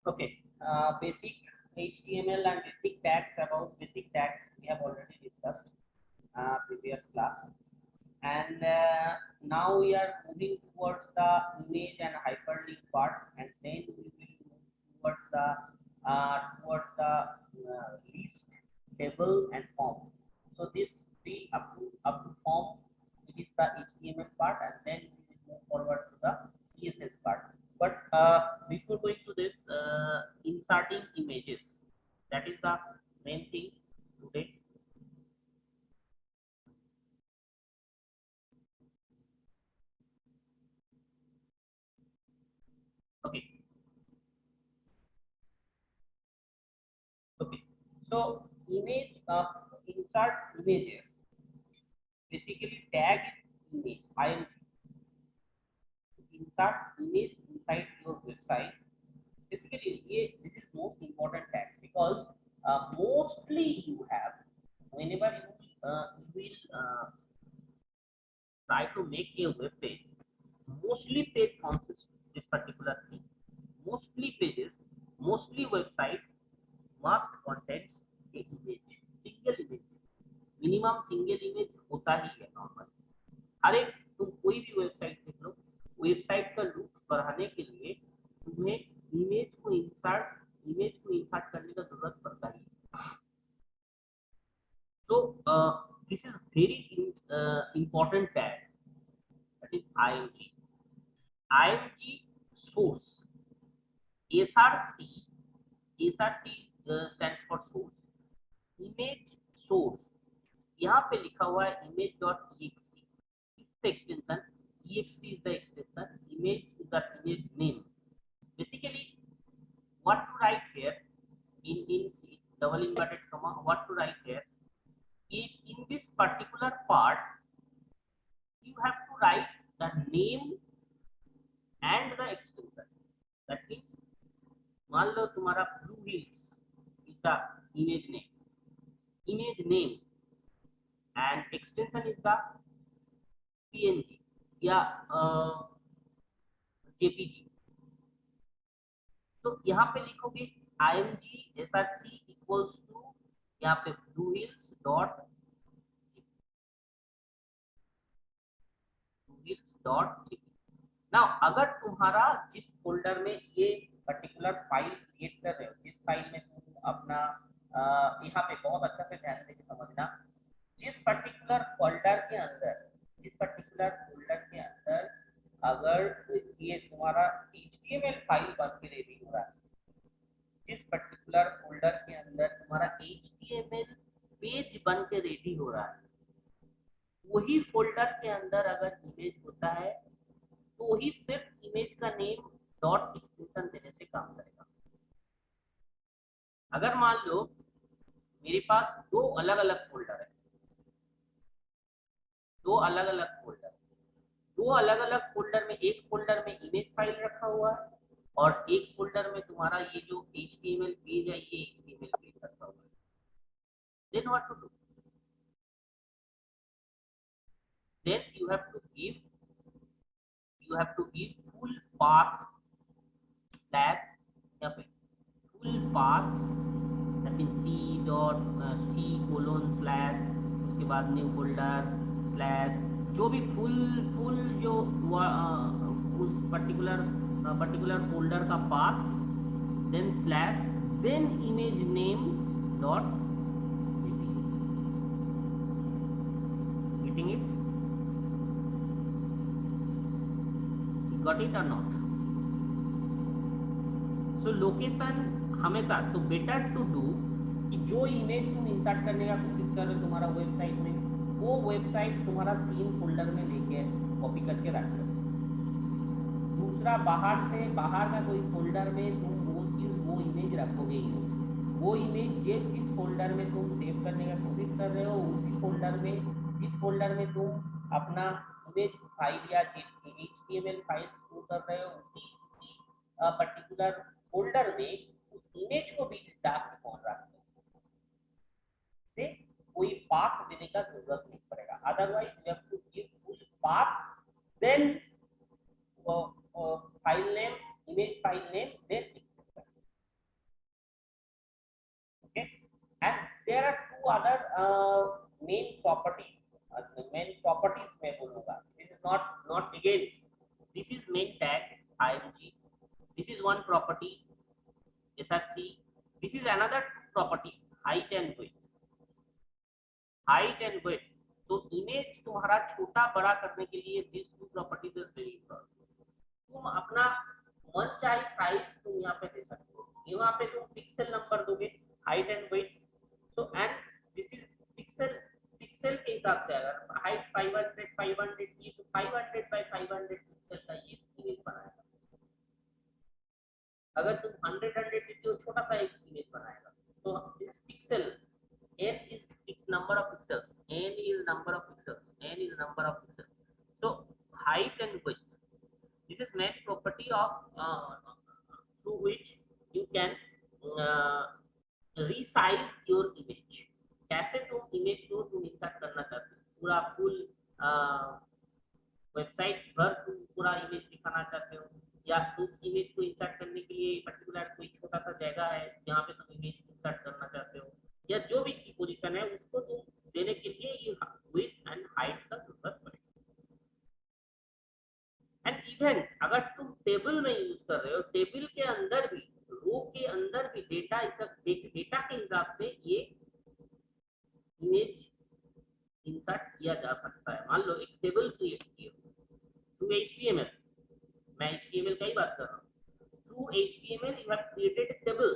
Okay, basic HTML and basic tags. About basic tags we have already discussed previous class, and now we are moving towards the image and hyperlink part, and then we will move towards the list, table, and form. So this three up to form, it is the HTML part, and then we will move forward to the CSS part. But before going to this, inserting images, that is the main thing today. Okay, okay. So image insert images. Basically, tag is image. I am insert image inside your website. Basically, this is most important tag because mostly you have whenever you will try to make a web page, mostly page consists this particular thing. Mostly pages, mostly website must contain a image, single image, minimum single image होता ही है normal. अरे तुम कोई भी website देख लो, website का look बढ़ाने के लिए तुम्हें इमेज को इंसर्ट करने का जरूरत पड़ता है। तो this is very important tag, that is IMG। IMG source, SRC stands for source, image source। यहाँ पे लिखा हुआ है image dot ext, is the extension, ext is the extension, image is the image name। Basically, what to write here in double inverted comma, what to write here in this particular part, you have to write the name and the extension। That means मान लो तुम्हारा blue hills is the image name and extension is the PNG या JPG। तो यहाँ पे लिखोगे IMG SRC equals to यहाँ पे blue hills dot now अगर तुम्हारा जिस फोल्डर में ये पर्टिकुलर फाइल क्रिएट कर रहे हो, जिस फाइल में तुम अपना यहाँ पे बहुत अच्छा से ध्यान देके समझना, जिस पर्टिकुलर फोल्डर के अंदर अगर ये तुम्हारा HTML फाइल बन के रेडी हो रहा है, जिस पर्टिकुलर फोल्डर के अंदर तुम्हारा HTML पेज बन के रेडी हो रहा है, वही फोल्डर के अंदर अगर इमेज होता है तो ही सिर्फ इमेज का नेम डॉट एक्सटेंशन देने से काम करेगा। अगर मान लो मेरे पास दो अलग अलग फोल्डर है, दो अलग अलग फोल्डर में, एक फोल्डर में इमेज फाइल रखा हुआ है और एक फोल्डर में तुम्हारा ये जो HTML पेज है ये HTML पेज रखा हुआ है, then what to do? Then you have to give full path slash यहाँ पे full path, that means C colon slash, उसके बाद न्यू फोल्डर स्लैश, जो भी फुल जो उस पर्टिकुलर फोल्डर का path, then slash, then image name dot getting it, got it और नॉट? सो लोकेशन हमेशा तो बेटर टू डू कि जो इमेज तुम इंसर्ट करने का कोशिश कर रहे हो तुम्हारा वेबसाइट में, वो वेबसाइट तुम्हारा सीन फोल्डर में लेके कॉपी करके रख लो। दूसरा बाहर का कोई फोल्डर में तुम वो इमेज रखोगे ही, वो इमेज जिस फोल्डर में तुम सेव करने का कोशिश कर रहे हो, उसी फोल्डर में, जिस फोल्डर में तुम अपना इमेज फाइल या HTML फाइल स्टोर कर रहे हो, उसी पर्टिकुलर फोल्डर में उस इमेज को भी डाल के कौन रख दो, से कोई पाथ देने का जरूरत नहीं पड़ेगा। Otherwise you have to give full path, then file name, image file name, then to other main properties में बोलूंगा. This is not again, this is main tag img. This is one property src. This is another property height and width. height and width. तो image तुम्हारा छोटा बड़ा करने के लिए this two properties is very important. तुम अपना मन चाहे साइज तुम यहाँ पे दे सकते हो. यहाँ पे तुम पिक्सल नंबर दोगे height and weight. So and this is pixel के हिसाब से अगर हाइट 500 की तो 500 बाय 500 पिक्सल का ये इमेज बनाएगा. अगर तुम 100 देते हो छोटा सा एक इमेज बनाएगा. तो this pixel n is number of pixels. N is number of pixels. N is number of pixels. So height and width. This is main property of through which you can resize your image. कैसे तुम image को तुम insert करना चाहते हो, पूरा full website भर तुम पूरा इमेज दिखाना चाहते हो, या तुम इमेज को इंसर्ट करने के लिए पर्टिकुलर कोई छोटा सा जगह है जहाँ पे तुम इमेज इंसर्ट करना चाहते हो, या जो भी की पोजीशन है उसको तुम देने के लिए ये विड्थ एंड हाइट का जरूरत पड़ेगा. एंड इवन अगर तुम टेबल में यूज कर रहे हो, टेबल के अंदर भी रो के अंदर भी डेटा के हिसाब से ये इमेज इंसर्ट किया जा सकता है. मान लो एक टेबल क्रिएट किए थ्रू HTML. मैं HTML का ही बात कर रहा हूँ. Through HTML you have created a table.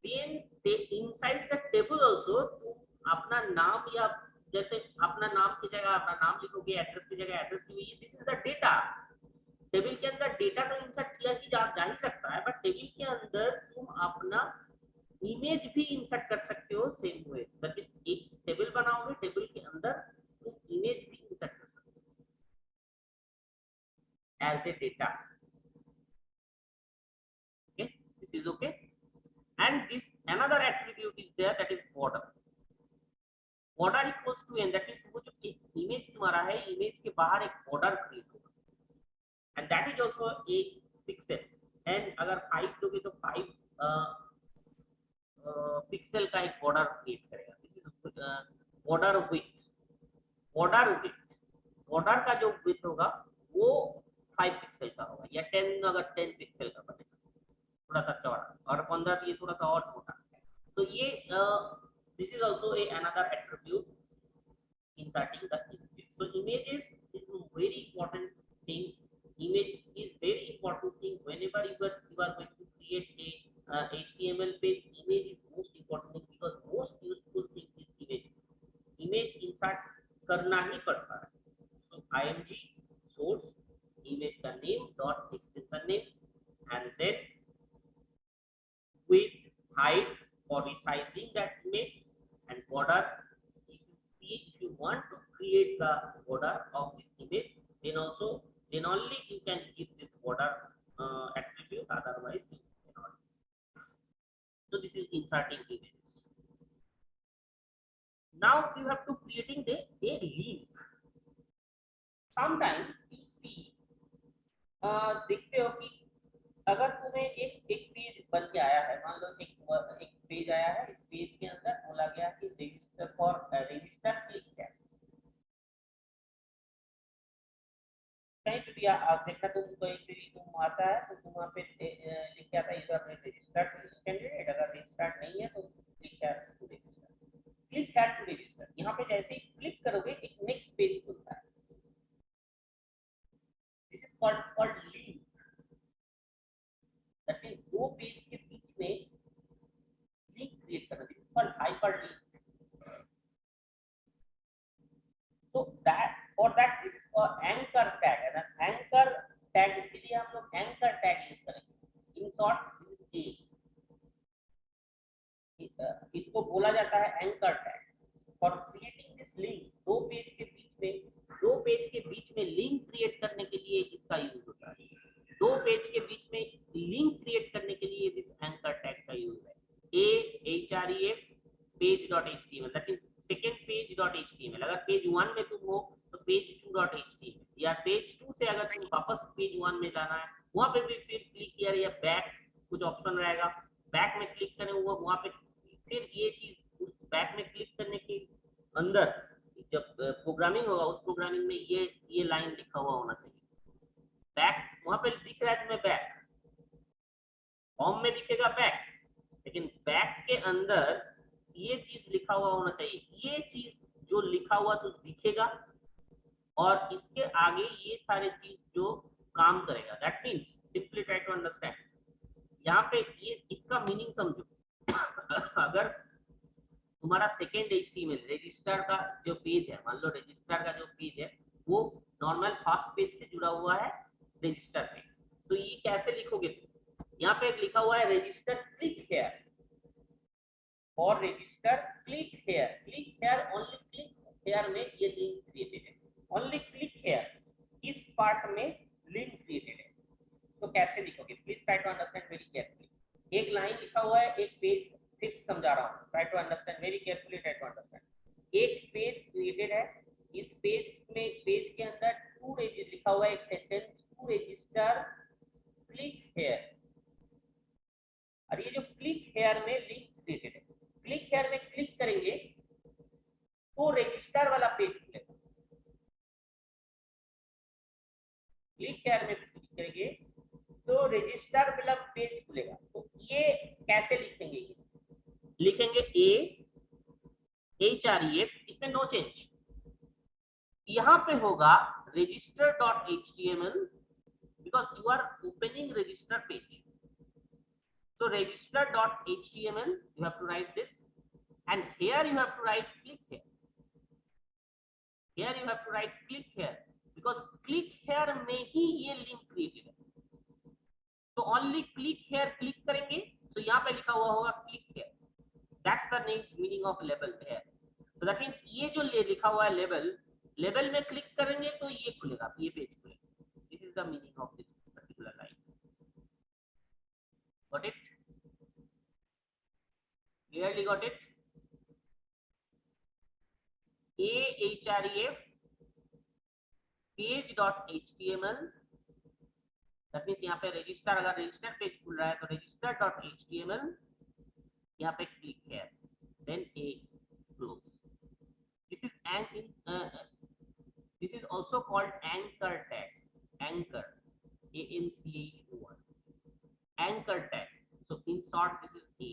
Then inside the table also तुम अपना नाम, या जैसे अपना नाम की जगह अपना नाम लिखोगे, एड्रेस की जगह एड्रेस लिखोगे. This is the data. Table के अंदर डेटा तो इंसर्ट किया जा ही सकता है, बट टेबल के अंदर तुम अपना इमेज भी इंसर्ट कर सकते हो सेम वे. दैट इज एक टेबल बनाओगे, टेबल के अंदर तुम इमेज भी इंसर्ट कर सकते हो as a data. Okay, this is okay. And this another attribute is there, that is border. Border equals to n, that is वो जो इमेज तुम्हारा है, इमेज के बाहर एक बॉर्डर क्रिएट होगा, and that is also a pixel. and अगर 5 दोगे तो 5 पिक्सल का एक बॉर्डर क्रिएट करेगा. This is border width. Border का जो विड्थ होगा वो 5 पिक्सल का होगा, या 10 अगर 10 पिक्सल का बनेगा, थोड़ा सा चौड़ा, और 15 ये थोड़ा सा और छोटा. तो ये this is also a another attribute inserting the images. So images is a very important thing. Image is very important thing whenever you are going to create a HTML page. Image is most important thing, because most useful thing is image. Image insert करना ही पड़ता है. So img source image का name dot extension name, and then with height for resizing that image, and border. If you want to create the border of this image, then only you can give this border attribute, otherwise you cannot. So this is inserting images. Now you have to creating a link. Sometimes you see देखते हो कि अगर तुम्हें एक page बन के आया है, मान लो एक पेज आया है, इस पेज के अंदर बोला गया कि रजिस्टर क्लिक है. कहीं पे भी आप देखना, तुम कहीं पे भी तुम आता है तो तुम वहाँ पे लिख के आता है इधर रजिस्टर्ड कैंडिडेट. अगर रजिस्टर्ड नहीं है तो क्लिक टू रजिस्टर. यहाँ पे जैसे ही क्लिक करोगे एक नेक्स्ट पेज खुलता है. This is called link. That means दो पेज के बीच में लिंक क्रिएट करना. This is called hyperlink. तो that for that this is called anchor tag. Anchor tag इसके लिए हम लोग एंकर टैग यूज करेंगे. इन शॉर्ट इसको बोला जाता है anchor tag. For creating this link, दो पेज के बीच में लिंक क्रिएट करने के लिए इसका यूज होता है. दो पेज के बीच में लिंक क्रिएट करने के लिए दिस एंकर टैग का यूज है. href page.html, that is second page.html. अगर पेज 1 में तुम हो तो पेज 2.html, या पेज 2 से अगर तुम वापस पेज 1 में जाना है, वहां पे भी फिर क्लिक किया या बैक कुछ ऑप्शन रहेगा, बैक में क्लिक करें वहां पे फिर ये चीज बैक में क्लिक करने के अंदर जब प्रोग्रामिंग होगा उस प्रोग्रामिंग में ये लाइन लिखा हुआ होना चाहिए। बैक वहां पे दिख रहा है तुम्हें बैक, होम में दिखेगा बैक, लेकिन बैक के अंदर ये चीज लिखा हुआ होना चाहिए। ये चीज जो लिखा हुआ तो दिखेगा और इसके आगे ये सारे चीज जो काम करेगा। That means simply try to understand. यहाँ पे ये इसका मीनिंग समझो। अगर तुम्हारा सेकेंड HTML रजिस्टर का जो पेज है, मान लो रजिस्टर का जो पेज है वो नॉर्मल फर्स्ट पेज से जुड़ा हुआ है रजिस्टर पे, तो ये कैसे लिखोगे तुम? यहाँ पे लिखा हुआ है रजिस्टर क्लिक हेयर और register click here. Click here, only click here में ये लिंक क्रिएटेड है, ओनली क्लिक हेयर इस पार्ट में लिंक क्रिएटेड है। तो कैसे लिखोगे? Please try to understand very carefully. एक लाइन लिखा हुआ है, एक पेज फिर समझा रहा हूँ, try to understand very carefully, try to understand. एक पेज क्रिएटेड है, इस पेज में पेज के अंदर टू रजिस्टर लिखा हुआ है, एक sentence to register click here, और ये जो क्लिक हेयर में लिंक क्रिएटेड है। क्लिक हेयर में क्लिक करेंगे तो रजिस्टर वाला पेज खुलेगा। क्लिक हेयर में क्लिक करेंगे तो रजिस्टर वाला पेज खुलेगा। तो ये कैसे लिखेंगे? ये लिखेंगे AHREF, इसमें नो चेंज। यहां पे होगा register.html because you are opening register page. So register.html you have to write this, and here you have to write click here. Here you have to write click here because click here में ही ये link created है। तो only click here click करेंगे तो यहाँ पे लिखा हुआ होगा click here. That's the meaning of label here. तो दैट मींस ये जो लिखा हुआ है लेबल, लेबल में क्लिक करेंगे तो ये खुलेगा, ये पेज खुलेगा। This is the meaning of this particular line. Got it? Clearly got it? AHREF page.html, that means यहाँ पे रजिस्टर, अगर रजिस्टर पेज खुल रहा है तो register.html, यहाँ पे click here, then A close. This is also called anchor tag. Anchor, ANCHOR, anchor tag. So in short, this is A.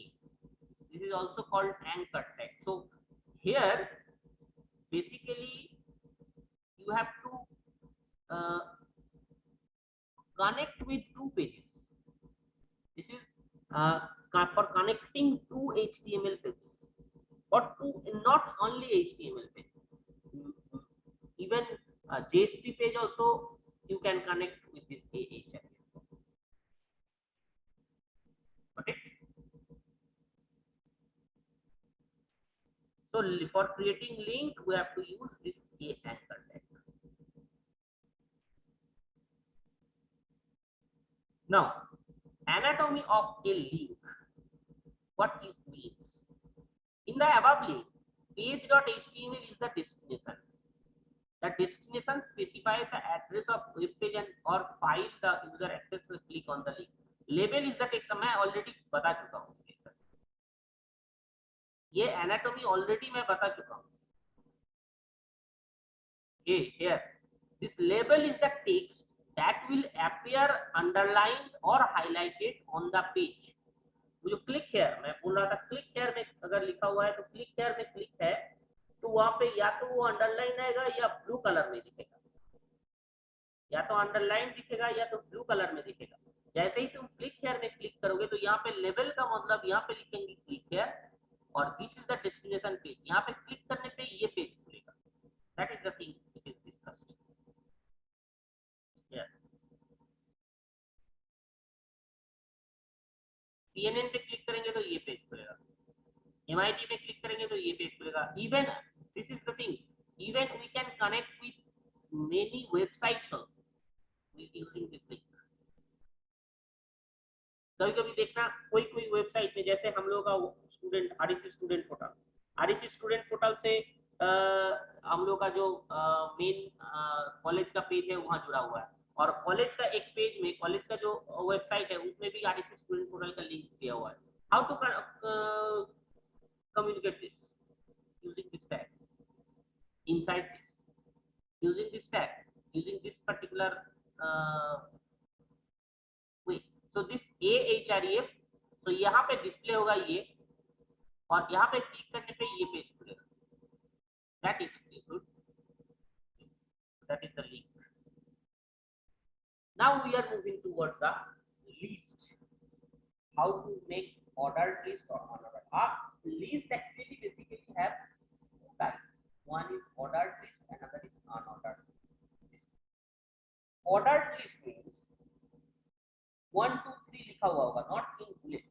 This is also called anchor tag. So here, basically, you have to connect with two pages. This is for connecting two HTML pages, or two, not only HTML pages. Even JSP page also you can connect with this AHREF. Okay. So for creating link, we have to use this anchor tag. Now, anatomy of a link. What is means? In the above link, page.html is the destination. The destination specifies the address of web page and or file the user access to click on the link. Label is the text. मैं already बता चुका हूँ। ये anatomy already मैं बता चुका हूँ। Here, this label is the text that will appear underlined or highlighted on the page. वो जो click here, मैं बोल रहा था click here में अगर लिखा हुआ है तो click here में click है तो वहां पे या तो वो अंडरलाइन आएगा या ब्लू कलर में दिखेगा, या तो अंडरलाइन दिखेगा या तो ब्लू कलर में दिखेगा। जैसे ही तुम क्लिक हेयर में क्लिक करोगे तो यहाँ पे लेबल का मतलब यहाँ पे लिखेंगे क्लिक हेयर और this is the destination page. यहाँ पे क्लिक करने पे ये पेज खुलेगा। That is the thing it is discussed. CNN पे क्लिक करेंगे तो ये पेज खुलेगा, MIT पे क्लिक करेंगे तो ये पेज खुलेगा। Even this is the thing, even we can connect with many websites also using this link. कभी कभी देखना कोई वेबसाइट में, जैसे हम लोग का student REC student portal, REC student portal से हम लोग का जो मेन कॉलेज का पेज है वहां जुड़ा हुआ है, और कॉलेज का एक पेज में कॉलेज का जो वेबसाइट है उसमें भी REC स्टूडेंट पोर्टल का लिंक दिया हुआ है। How to communicate this? using this tag, inside this, using this tag, using this particular way. So this ahref, तो यहाँ पे डिस्प्ले होगा ये, और यहाँ पे क्लिक करने पे ये पेज खुलेगा. That is good. That is the link. Now we are moving towards the list. How to make ordered list or unordered. List actually basically have two types. One is ordered list, another is unordered list. Ordered list means 1, 2, 3 लिखा हुआ होगा, not in bullet.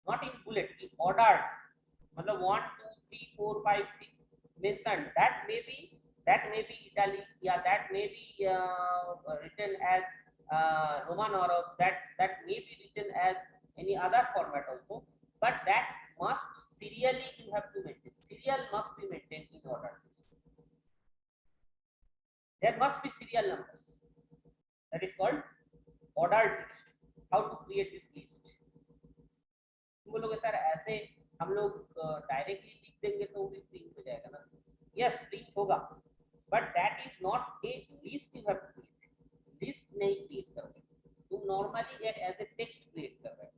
Not in bullet. In ordered, मतलब 1, 2, 3, 4, 5, 6 mentioned. That may be italic, yeah, that may be written as Roman, or that may be written as any other format also, but that must serially you have to maintain. Serial must be maintained in order. There must be serial numbers. That is called ordered list. How to create this list? तुम बोलोगे sir ऐसे हम लोग directly लिख देंगे तो भी print हो जाएगा ना? यस, प्रिंट होगा, but that is not a list you have to create. List नहीं क्रिएट करोगे तुम, normally as a text create कर रहे हो.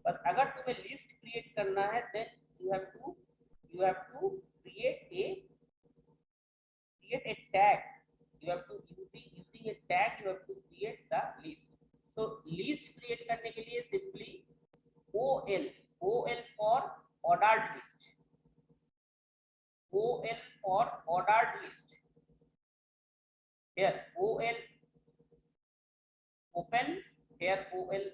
बस अगर तुम्हें लिस्ट क्रिएट करना है then you have to create a tag. You have to using a tag you have to create the list. So list create करने के लिए simply OL for ordered list. OL for ordered list. Here OL open, here OL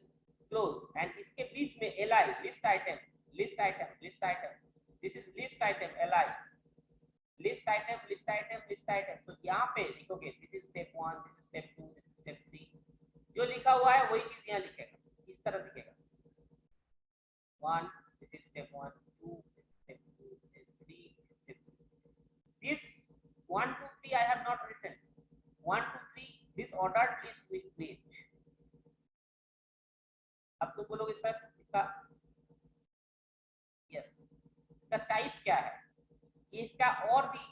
close, and इसके बीच में LI list item. This is list item LI. List item. So यहाँ पे लिखोगे this is step 1, this is step 2, this is step 3. जो लिखा हुआ है वही चीज यहाँ लिखेगा, इस तरह लिखेगा. 1, this is step 1, 2, this is step 2, this is 3, this is step 3. This 1, 2, 3 I have not written. 1, 2, 3 this ordered list will create. अब तुम बोलोगे सर इसका इसका टाइप क्या है? इसका और भी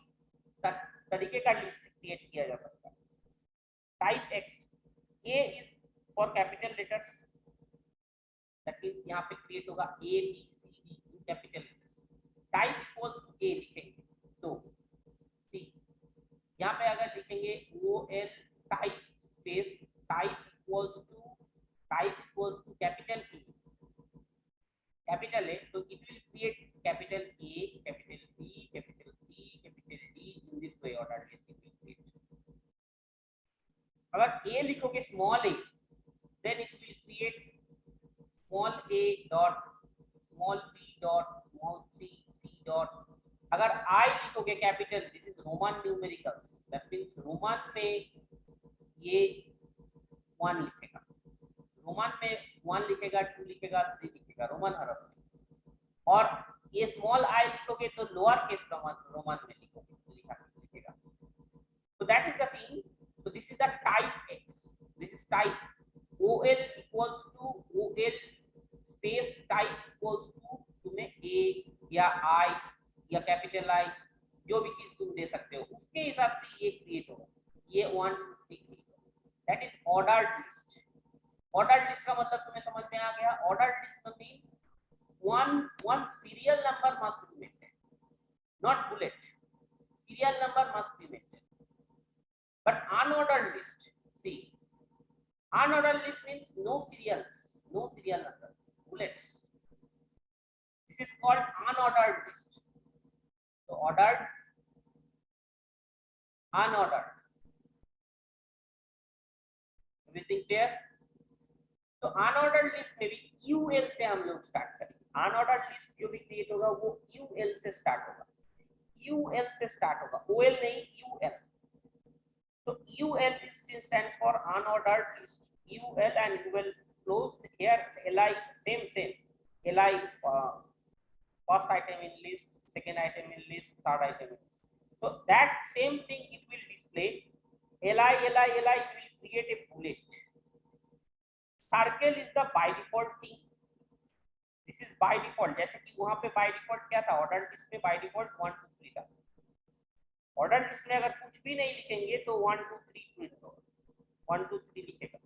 तरीके का लिस्ट क्रिएट किया जा सकता है. Type X, A is for capital letters, that means यहाँ पे क्रिएट होगा A B C D in capital letters. Type equals to A लिखेंगे तो सी, यहाँ पे अगर लिखेंगे O L type space type equals to capital A, capital A, तो it will create capital A, capital B, capital C, capital D. In this way order list will create. अगर A लिखोगे small A, then it will create small a dot, small b dot, small c, c dot. अगर I लिखोगे capital, this is Roman numericals, that means Roman में ये 1 लिखेगा, Roman में 1 लिखेगा, 2 लिखेगा, 3 लिखेगा रोमन हरफ में. और ये स्मॉल आई लिखोगे तो लोअर केस रोमन में लिखेगा. So that is the thing. So this is the type X. This is type OL equals to OL space type equals to तुम्हें A या I या कैपिटल I जो भी चीज तुम दे सकते हो उसके हिसाब से ये क्रिएट होगा. ये 1, 2, 3 क्रिएट होगा. That is ordered list. Ordered list का मतलब तुम्हें समझ में आ गया. ऑर्डर्ड लिस्ट में means one serial number must be maintained, not bullet. Serial number must be maintained. But unordered list, see, unordered list means no serial number, bullets. This is called unordered list. So ordered, unordered. Everything clear? तो unordered list में भी UL से हम लोग start करेंगे. Unordered list जो भी create होगा वो यूएल से स्टार्ट होगा, ओएल नहीं, यूएल. तो UL stands for unordered list. UL and UL close here LI same LI first item in list, second item in list, third item in list. So that same thing it will display. Li will create a bullet. Circle is the by default thing. This is by default, जैसे कि वहां पे by default क्या था, order list में by default 1 2 3 था। Order list में अगर कुछ भी नहीं लिखेंगे तो 1 2 3 प्रिंट होगा, 1 2 3 लिखेगा।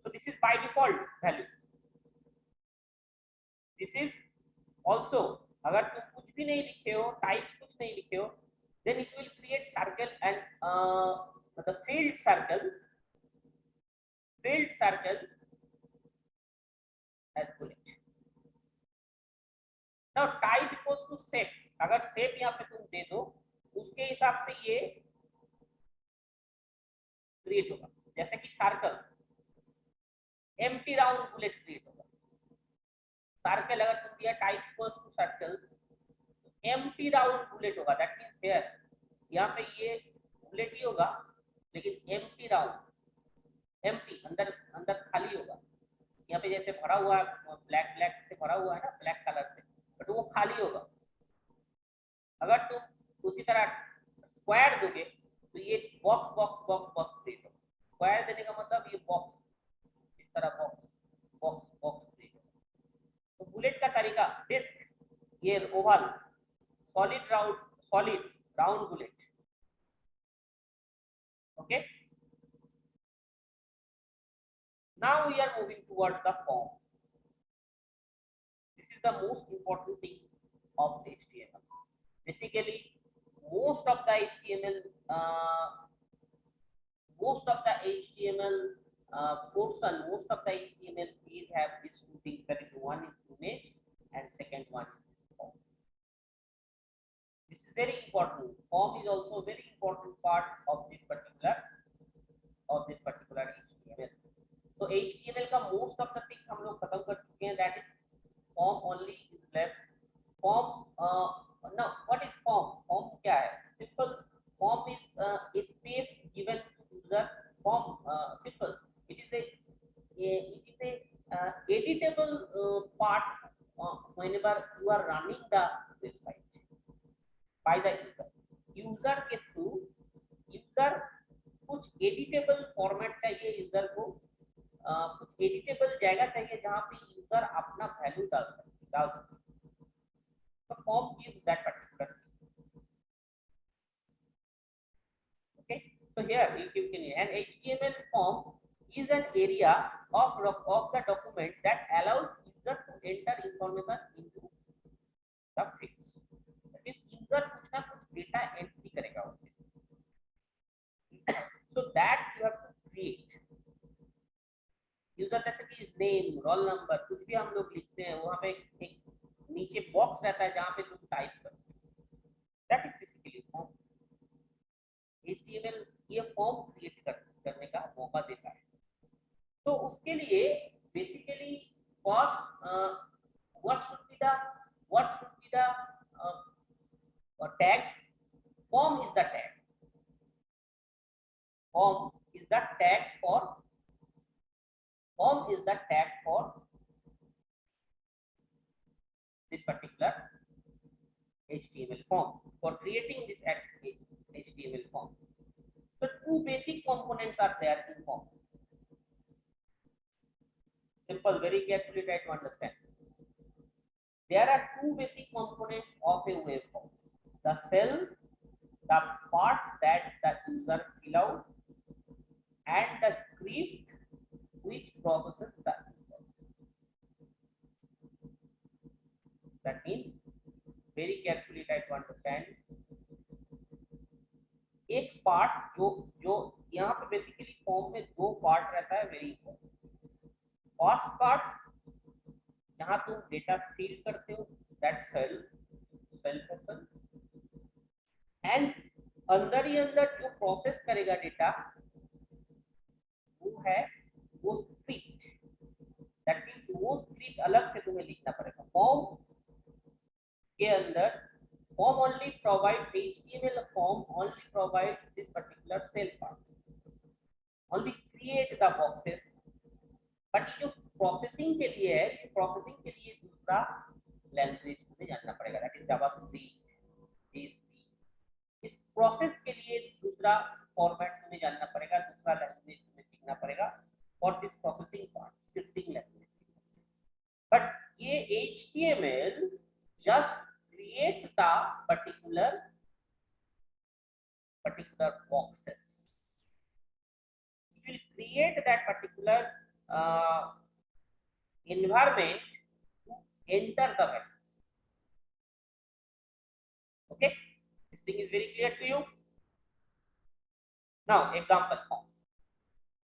So this is by default value. This is also, अगर तुम कुछ भी नहीं लिखे हो, टाइप कुछ नहीं लिखे हो, then it will create circle and the filled circle as bullet. now type equals to shape, अगर shape यहाँ पे तुम दे दो उसके हिसाब से ये क्रिएट होगा। जैसे कि circle, empty round bullet create होगा। सर्कल अगर तुम दिया type equals to circle, empty round bullet होगा। दैट मींस हियर यहाँ पे ये बुलेट ही होगा लेकिन एम्प्टी राउंड, एम्प्टी अंदर अंदर खाली होगा। यहाँ पे जैसे भरा हुआ ब्लैक ब्लैक से भरा हुआ है ना, ब्लैक कलर से, बट वो खाली होगा। अगर तुम उसी तरह स्क्वायर दोगे तो ये box box box box create होगा। स्क्वायर देने का मतलब ये बॉक्स, इस तरह बॉक्स बॉक्स बॉक्स क्रिएट होगा। तो बुलेट का तरीका, डिस्क, ये Oval, solid round bullet. okay, now we are moving towards the form. This is the most important thing of HTML. Basically most of the HTML portion, most of the HTML is have these two things, that is one is image and second one is this form. This is very important. Form is also a very important part of this particular HTML. So HTML का most of the things हम लोग खत्म कर चुके हैं, that is form only is left. Form no, what is form? Form क्या है? Simple. Form is a space given to user. Form simple. It is a editable part whenever you are running the website by the user. User के through user कुछ editable format चाहिए user को, कुछ editable जगह चाहिए जहां पे user अपना वैल्यू डाल सके। तो form gives that particular thing. Okay, so here you can, an HTML form is an area of the document that allows user to enter information into the fields. That means user कुछ ना कुछ data entry करेगा उसमें। So that you have to create. User जैसे कि name, roll number, कुछ भी हम लोग लिखते हैं वहां पे एक नीचे बॉक्स रहता है जहां पे तुम टाइप करते हो। That is basically form. HTML ये फॉर्म क्रिएट करने का मौका देता है। तो उसके लिए basically first what should be the tag? Form is the tag. Form is the tag for this particular HTML form, for creating this HTML form. So two basic components are there in form. Simple, very carefully try to understand. There are two basic components of a web form: the cell, the part that the user fill out, and the script which processes the results. That means very carefully try to understand. एक part जो यहाँ पे basically form में दो part रहता है, very important. First part जहां तुम डेटा फिल करते हो, दैट सेल पोर्शन, एंड अंदर ही अंदर जो प्रोसेस करेगा डेटा वो है वो स्क्रिप्ट। दैट मींस वो स्क्रिप्ट अलग से तुम्हें लिखना पड़ेगा। फॉर्म के अंदर form only provides, HTML form only provides this particular cell part, only create the boxes, but ये जो प्रोसेसिंग के लिए है, प्रोसेसिंग के लिए दूसरा लैंग्वेज में जानना पड़ेगा, दैट इज जावास्क्रिप्ट, JSP। इस प्रोसेस के लिए दूसरा फॉर्मेट में जानना पड़ेगा, दूसरा लैंग्वेज में सीखना पड़ेगा for this processing part, scripting language. But ये HTML just create the particular boxes. It will create that particular environment to enter the value. Okay, this thing is very clear to you. Now example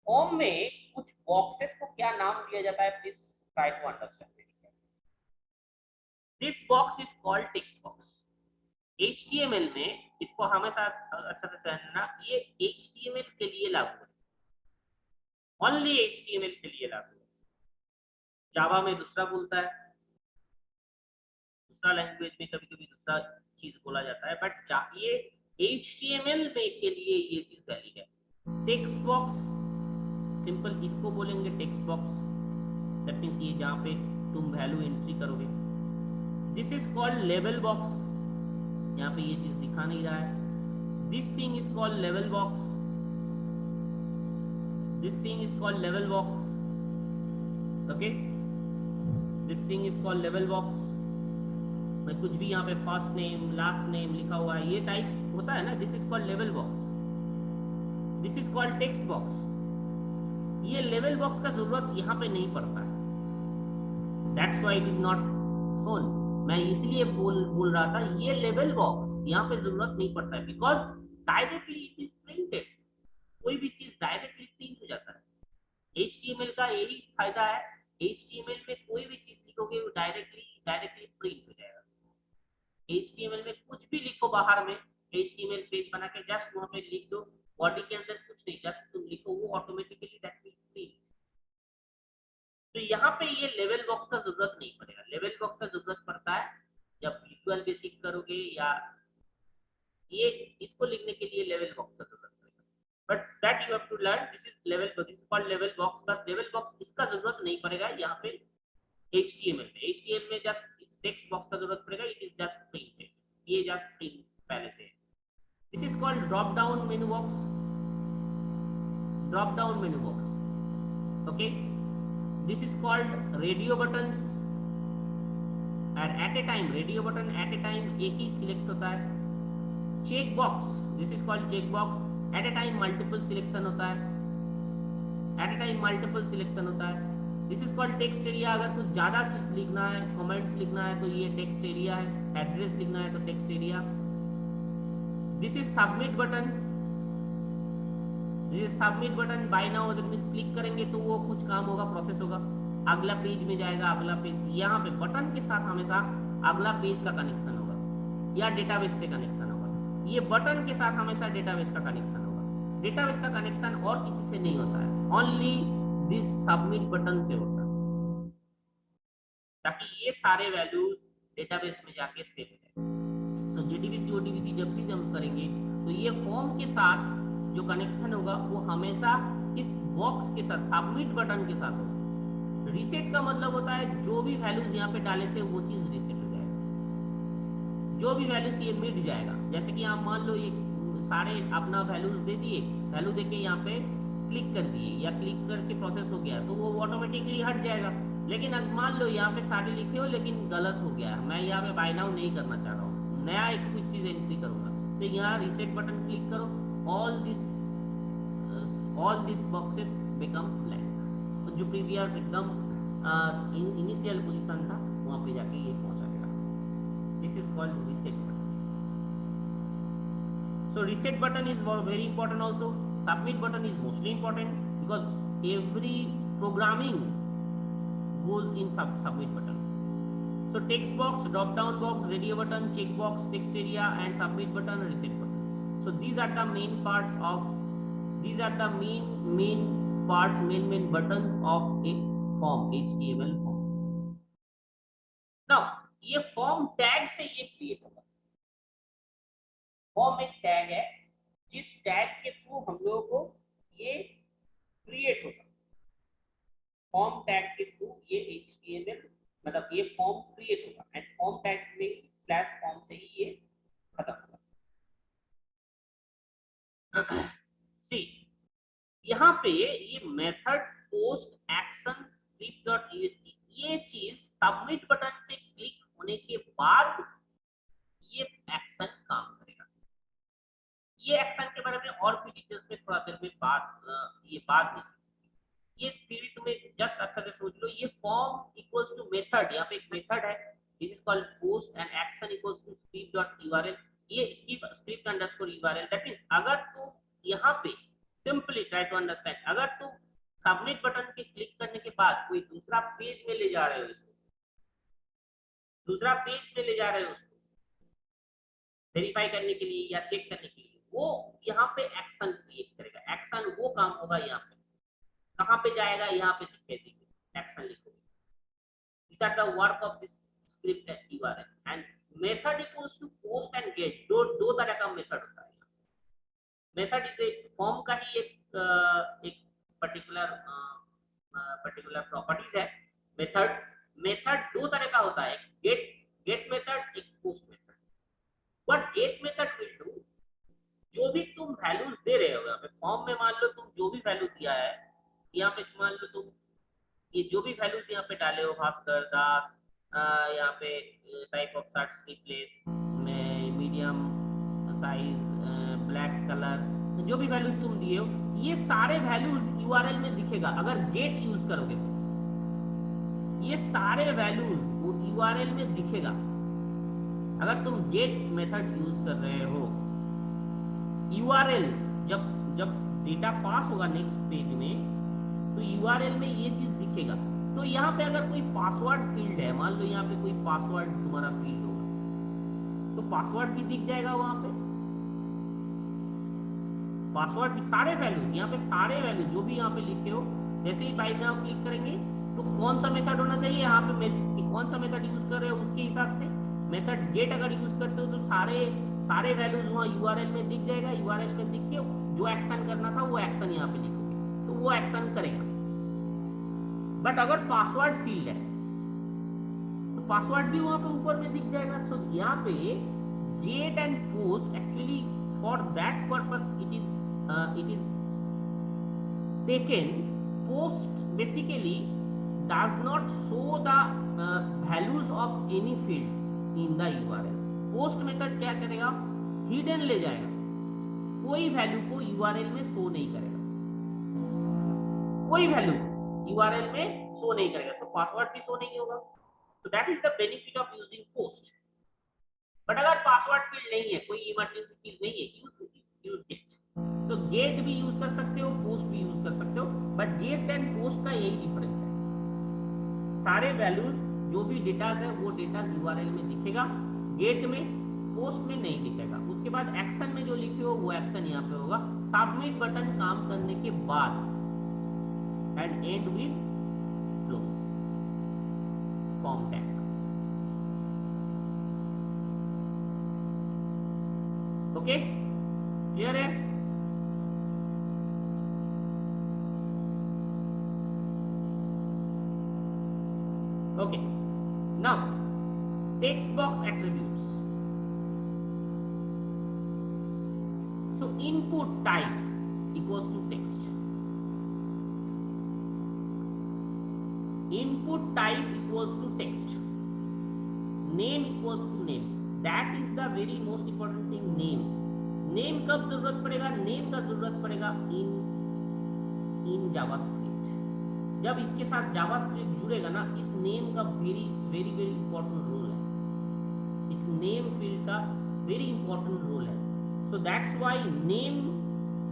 form में कुछ boxes को क्या नाम दिया जाता है, please try to understand. This box is called text box. HTML में इसको हमेशा अच्छा से समझना, ये HTML के लिए लागू है, ओनली HTML के लिए लागू है. जावा में दूसरा बोलता है, दूसरा लैंग्वेज में कभी कभी दूसरा चीज बोला जाता है, बट ये HTML में के लिए ये चीज वैलिड है. टेक्स्ट बॉक्स सिंपल इसको बोलेंगे टेक्स्ट बॉक्स. दैट मींस ये जहां पे तुम वैल्यू एंट्री करोगे. This is called level box. यहाँ पे ये चीज दिखा नहीं रहा है. This thing is called level box. This thing is called level box. Okay, this thing is called level box. मैं कुछ भी यहाँ पे फर्स्ट नेम लास्ट नेम लिखा हुआ है, ये टाइप होता है ना, this is called level box. This is called text box. ये लेवल बॉक्स का जरूरत यहाँ पे नहीं पड़ता है. That's why it is not shown. मैं इसलिए बोल रहा था ये लेवल बॉक्स यहाँ पे जरूरत नहीं पड़ता है, because directly it is printed. कोई भी चीज डायरेक्टली प्रिंट हो जाता है. HTML का यही फायदा है. HTML में कोई भी चीज लिखोगे वो डायरेक्टली प्रिंट हो जाएगा. HTML में कुछ भी लिखो बाहर में, HTML पेज बना के जस्ट वहां पे लिख दो, बॉडी के अंदर कुछ नहीं, जस्ट तुम लिखो, वो ऑटोमेटिकली दैट विल प्रिंट. तो यहाँ पे ये लेवल बॉक्स का जरूरत नहीं पड़ेगा. लेवल बॉक्स का जरूरत पड़ता है जब विजुअल बेसिक करोगे या ये इसको लिखने के लिए लेवल बॉक्स का जरूरत पड़ेगा. But that you have to learn. This is level box, is called level box. But level box इसका जरूरत नहीं पड़ेगा यहाँ पे HTML में. HTML में जस्ट इस टेक्स्ट बॉक्स का जरूरत पड़ेगा. It is just printed. ये जस्ट प्रिंट पहले से. This is called drop down menu box. Drop down menu box. Okay, this is called radio buttons. and at a time radio button at a time एक ही select होता है. Check box, this is called check box. at a time multiple selection होता है. at a time multiple selection होता है. this is called text area. अगर कुछ ज्यादा चीज लिखना है, कमेंट्स लिखना है, तो ये टेक्स्ट एरिया है. एड्रेस लिखना है तो text area. this is submit button. Submit button by now अगर मिस क्लिक करेंगे तो वो कुछ काम होगा, प्रोसेस होगा, अगला पेज में जाएगा. अगला पेज यहाँ पे बटन के साथ हमेशा अगला पेज का कनेक्शन होगा या डेटाबेस से कनेक्शन होगा. ये बटन के साथ हमेशा डेटाबेस का कनेक्शन होगा. डेटाबेस का कनेक्शन और किसी से नहीं होता है, ओनली दिस सबमिट बटन से होता है, ताकि ये सारे वैल्यूज डेटाबेस में जाके सेव हो जाए. तो JDBC ODBC जब भी हम करेंगे तो ये फॉर्म के साथ जो कनेक्शन होगा वो हमेशा इस बॉक्स के साथ, सबमिट बटन के साथ होगा. रीसेट का मतलब होता है जो भी वैल्यूज यहाँ पे डाले थे वो चीज रीसेट हो जाएगा. जो भी वैल्यूज ये मिट जाएगा. जैसे कि आप मान लो ये सारे अपना वैल्यूज दे दिए, वैल्यू देके यहाँ पे क्लिक कर दिए या क्लिक करके प्रोसेस हो गया तो वो ऑटोमेटिकली हट जाएगा. लेकिन अब मान लो यहाँ पे सारे लिखे हो लेकिन गलत हो गया, मैं यहाँ पे बाय नाउ नहीं करना चाह रहा हूँ, नया एक कुछ चीज एंट्री करूंगा, तो यहाँ रीसेट बटन क्लिक करो. all these boxes become blank. तो जो प्रीवियस एकदम इनिशियल पोजीशन था वहां पे जाके ये पहुंचा देगा. This is called reset button. So reset button is very important also. Submit button is mostly important because every programming goes in submit button. So text box, drop down box, radio button, check box, text area and submit button, reset button. So these are the main parts of main buttons of a form, HTML form. Now ये form tag से ये create होगा. Form एक tag है जिस tag के through हम लोगों को ये क्रिएट होगा. फॉर्म टैग के थ्रू ये HTML मतलब ये फॉर्म क्रिएट होगा एंड फॉर्म टैग में स्लैश फॉर्म से ही ये खत्म होगा. सी यहाँ पे ये मेथड पोस्ट एक्शन स्क्रिप्ट.php ये चीज सबमिट बटन पे क्लिक होने के बाद ये एक्शन काम करेगा। ये एक्शन के बारे में और भी डिटेल्स में थोड़ा देर में ये बात भी, ये फिर भी तुम्हें जस्ट अच्छा से सोच लो। ये फॉर्म इक्वल्स टू मेथड, यहाँ पे एक मेथड है, this is called post and action equals to script dot URL, ये keep script underscore URL. That means अगर तुम यहाँ पे सिंपली ट्राई टू अंडरस्टैंड, अगर तुम सबमिट बटन पे क्लिक करने के बाद कोई दूसरा पेज में ले जा रहे हो इसको, दूसरा पेज में ले जा रहे हो उसको वेरीफाई करने के लिए या चेक करने के लिए, वो यहाँ पे एक्शन क्रिएट करेगा। एक्शन वो काम होगा यहाँ पे, कहाँ पे जाएगा, यहाँ पे एक्शन लिखोगे। These are the work of this script URL and method equals to post and get, दो तरह का मेथड होता है। मेथड इसे फॉर्म का ही एक पर्टिकुलर प्रॉपर्टीज है। मेथड दो तरह का होता है, गेट मेथड, एक post method. What get method will do, जो भी तुम वैल्यूज दे रहे हो यहाँ पे फॉर्म में, मान लो तुम जो भी वैल्यू दिया है यहाँ पे, मान लो तुम ये जो भी वैल्यूज यहाँ पे डाले हो, भास्कर दास, यहाँ पे टाइप ऑफ शर्ट्स रिप्लेस में मीडियम साइज, ब्लैक कलर, जो भी वैल्यूज तुम दिए हो, ये सारे वैल्यूज यूआरएल में दिखेगा अगर गेट यूज करोगे तो। ये सारे वैल्यूज यूआरएल में दिखेगा अगर तुम गेट मेथड यूज कर रहे हो। यूआरएल जब डेटा पास होगा नेक्स्ट पेज में तो यूआरएल में ये चीज दिखेगा। तो यहाँ पे अगर कोई पासवर्ड फील्ड है, मान लो यहाँ पे कोई पासवर्ड तुम्हारा फील्ड होगा, तो पासवर्ड भी दिख जाएगा वहां पे। पासवर्ड सारे वैल्यू यहाँ पे, सारे वैल्यू जो भी यहाँ पे लिखे हो, जैसे ही बाय नाउ क्लिक करेंगे तो कौन सा मेथड होना चाहिए यहाँ पे, कौन सा मेथड यूज कर रहे हो उसके हिसाब से मेथड गेट अगर यूज करते हो तो सारे वैल्यूज वहाँ यूआरएल में दिख जाएगा। यूआरएल में दिख के जो एक्शन करना था वो एक्शन यहाँ पे लिखोगे तो वो एक्शन करेगा। बट अगर पासवर्ड फील्ड है तो पासवर्ड भी वहां पे ऊपर में दिख जाएगा। तो यहाँ पे get and post actually for that purpose it is taken. Post basically does not show the values of any field in the URL. Post method क्या करेगा, हिडन ले जाएगा, कोई वैल्यू को यूआरएल में शो नहीं करेगा, कोई वैल्यू यूआरएल में शो नहीं करेगा, तो पासवर्ड भी शो नहीं होगा। तो that is the benefit of using post. But अगर पासवर्ड फील्ड नहीं है, कोई इमरजेंसी चीज नहीं है, यूज गेट। सो गेट भी यूज कर सकते हो, पोस्ट भी यूज कर सकते हो, बट गेट एंड पोस्ट का यही डिफरेंस है। सारे वैल्यूज जो भी डेटा है वो डेटा यूआरएल में दिखेगा, गेट में, पोस्ट में नहीं दिखेगा। उसके बाद एक्शन में जो लिखे हो वो एक्शन यहाँ पे होगा सबमिट बटन काम करने के बाद, and and will close form tag. Okay, clear है? Okay, now text box attributes. So input type equals to text. Input type equals to text. Name equals to name. That is the very most important thing. Name कब जरूरत पड़ेगा? Name का जरूरत पड़ेगा in JavaScript. जब इसके साथ JavaScript जुड़ेगा ना, इस नेम का very very very important role है। इस नेम फील्ड का वेरी इंपॉर्टेंट रोल है। So that's why name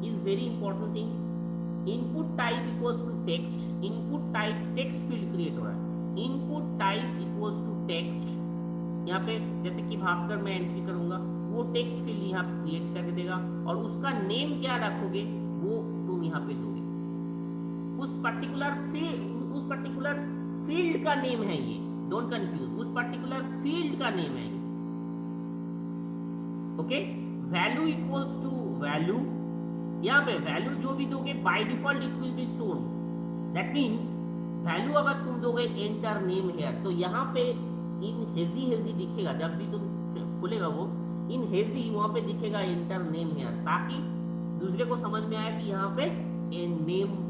is very important thing. Input type equals to text. Input type text field create हो रहा है। Input type equals to text. यहाँ पे जैसे कि भास्कर मैं एंट्री करूंगा, वो टेक्स्ट फील्ड यहाँ क्रिएट करके देगा, और उसका नेम क्या रखोगे वो तुम यहाँ पे दोगे। उस पर्टिकुलर फील्ड का नेम है ये, डोंट कंफ्यूज, उस पर्टिकुलर फील्ड का नेम है ये। Okay, value equals to value. यहाँ पे वैल्यू जो भी दोगे by default it will be shown. That means value अगर तुम दोगे एंटर नेम हियर, तो यहाँ पे इन हेजी दिखेगा, जब भी तुम खोलेगा वो इन हेजी वहां पे दिखेगा एंटर नेम हियर, ताकि दूसरे को समझ में आए कि यहाँ पे नेम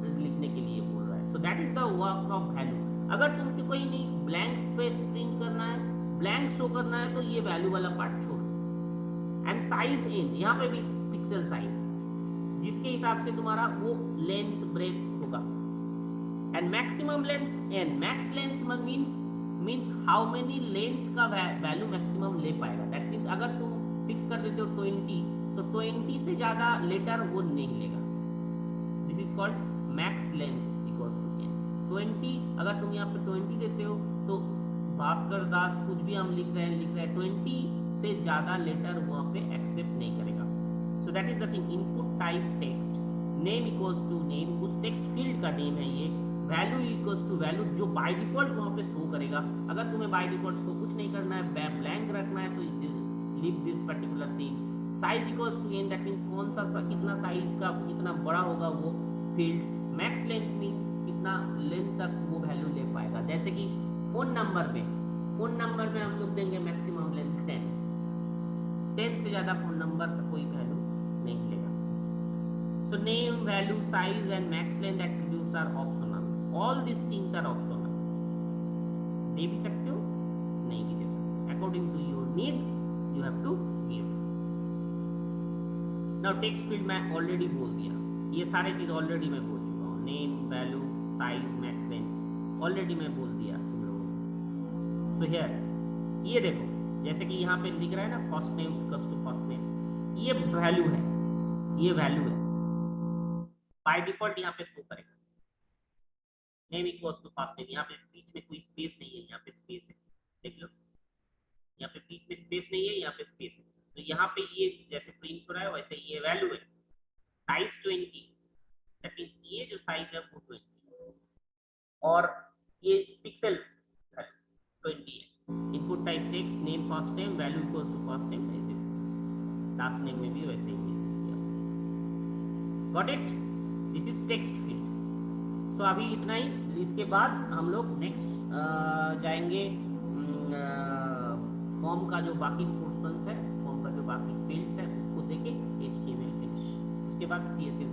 लिखने के लिए बोल रहा है। सो that is the work of value. अगर तुमको कोई नहीं ब्लैंक पे प्रिंट करना है, ब्लैंक शो करना है, तो ये वैल्यू वाला पार्ट छोड़। एंड साइज इन, यहाँ पे भी पिक्सल साइज जिसके हिसाब से तुम्हारा वो लेंथ ब्रेथ होगा। And maximum length N, max length means how many length का वैल्यू मैक्सिमम ले पाएगा। दैट मीन्स अगर तुम फिक्स कर देते हो 20, तो 20 से ज्यादा लेटर वो नहीं लेगा। This is called max length equal to N. 20 अगर तुम यहाँ पे 20 देते हो तो भास्कर दास कुछ भी हम लिख रहे हैं 20 से ज्यादा लेटर वहां पे एक्सेप्ट नहीं करेगा। So that is the thing. Input type text, name equals to name, उस टेक्स्ट फील्ड का नेम है ये। वैल्यू इक्वल्स टू वैल्यू, जो बाय डिफॉल्ट वहां पे शो करेगा। अगर तुम्हें बाय डिफॉल्ट शो कुछ नहीं करना है, ब्लैंक रखना है, तो leave this particular thing. Size equals to N, that means कौन सा कितना साइज का कितना बड़ा होगा वो फील्ड। मैक्स लेंथ मींस कितना लेंथ तक वो वैल्यू ले पाएगा। जैसे कि फोन नंबर में हम लोग देंगे मैक्सिमम लेंथ 10 से ज्यादा फोन नंबर का कोई वैल्यू नहीं लेगा। So name, value, size and max length attributes are optional. All these things are optional. दे भी सकते हो, नहीं भी दे सकते, according to your need you have to give. Now text field मैं ऑलरेडी बोल दिया, ये सारे चीज ऑलरेडी मैं बोल चुका हूँ। Name, value, size, max length already मैं बोल दिया तुम लोगों को। तो हियर ये देखो, जैसे कि यहाँ पे लिख रहा है ना first name equals to first name, ये वैल्यू है, ये वैल्यू है बाय डिफॉल्ट यहाँ पे शो करेगा। Name equals to first name, यहाँ पे बीच में कोई स्पेस नहीं है, यहाँ पे स्पेस है, देख लो यहाँ पे बीच में स्पेस नहीं है, यहाँ पे स्पेस है। तो यहाँ पे ये जैसे प्रिंट हो रहा है वैसे ये वैल्यू है। साइज 20, दैट मींस ये जो साइज है वो 20 और ये पिक्सल 20 है। Input type text, name first name, value equals to first name, ऐसे लास्ट नेम में भी वैसे ही है। Got it? This is text field. So अभी इतना ही। इसके बाद हम लोग नेक्स्ट जाएंगे फॉर्म का जो बाकी पोर्शंस है, फॉर्म का जो बाकी फील्ड्स है उसको देखें, HTML फिनिश, उसके बाद CSS